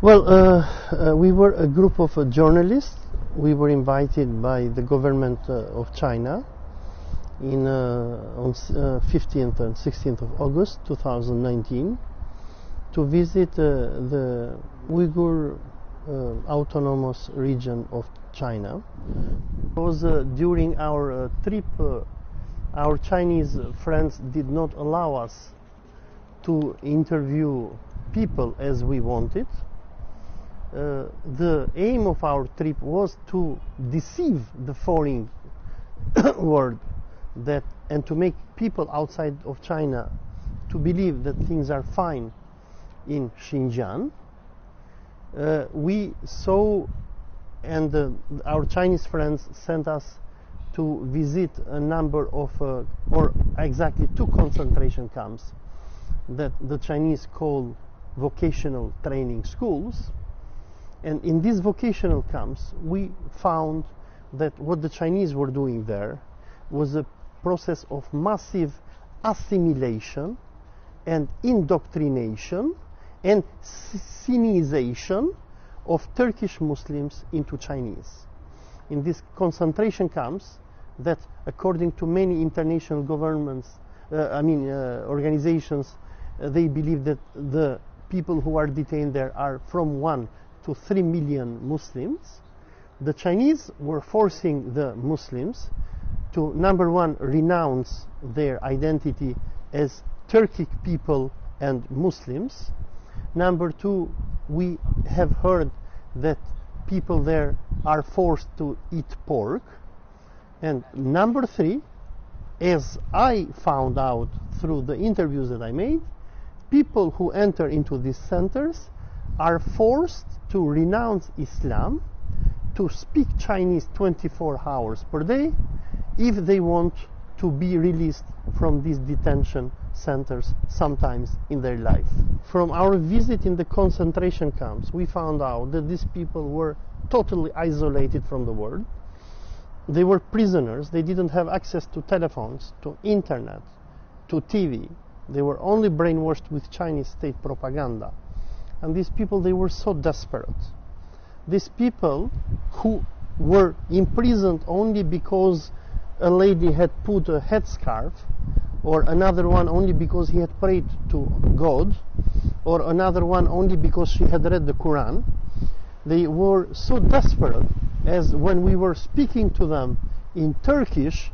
Well, we were a group of journalists. We were invited by the government of China on 15th and 16th of August 2019 to visit the Uyghur autonomous region of China. Because during our trip, our Chinese friends did not allow us to interview people as we wanted. The aim of our trip was to deceive the foreign world and to make people outside of China to believe that things are fine in Xinjiang. We saw, and our Chinese friends sent us to visit a number of, or exactly 2 concentration camps that the Chinese call vocational training schools. And in these vocational camps, we found that what the Chinese were doing there was a process of massive assimilation and indoctrination and Sinization of Turkish Muslims into Chinese. In these concentration camps, that according to many international governments, organizations, they believe that the people who are detained there are from 1 to 3 million Muslims. The Chinese were forcing the Muslims to, number 1, renounce their identity as Turkic people and Muslims. Number 2, we have heard that people there are forced to eat pork. And number 3, as I found out through the interviews that I made, people who enter into these centers are forced to renounce Islam, to speak Chinese 24 hours per day, if they want to be released from these detention centers sometimes in their life. From our visit in the concentration camps, we found out that these people were totally isolated from the world. They were prisoners. They didn't have access to telephones, to internet, to TV. They were only brainwashed with Chinese state propaganda. And these people, they were so desperate. These people who were imprisoned only because a lady had put a headscarf, or another one only because he had prayed to God, or another one only because she had read the Quran. They were so desperate, as when we were speaking to them in Turkish,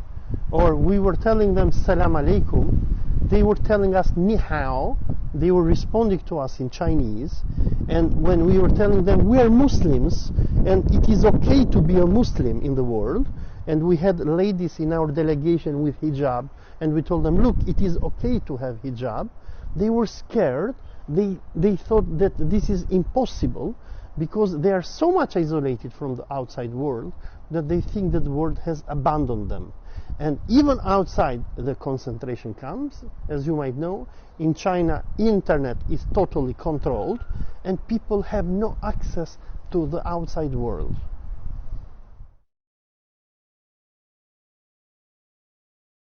or we were telling them Selamünaleyküm, they were telling us ni hao. They were responding to us in Chinese. And when we were telling them we are Muslims and it is okay to be a Muslim in the world, and we had ladies in our delegation with hijab, and we told them, look, it is okay to have hijab, they were scared. They thought that this is impossible, because they are so much isolated from the outside world that they think that the world has abandoned them. And even outside the concentration camps, as you might know, in China, internet is totally controlled and people have no access to the outside world.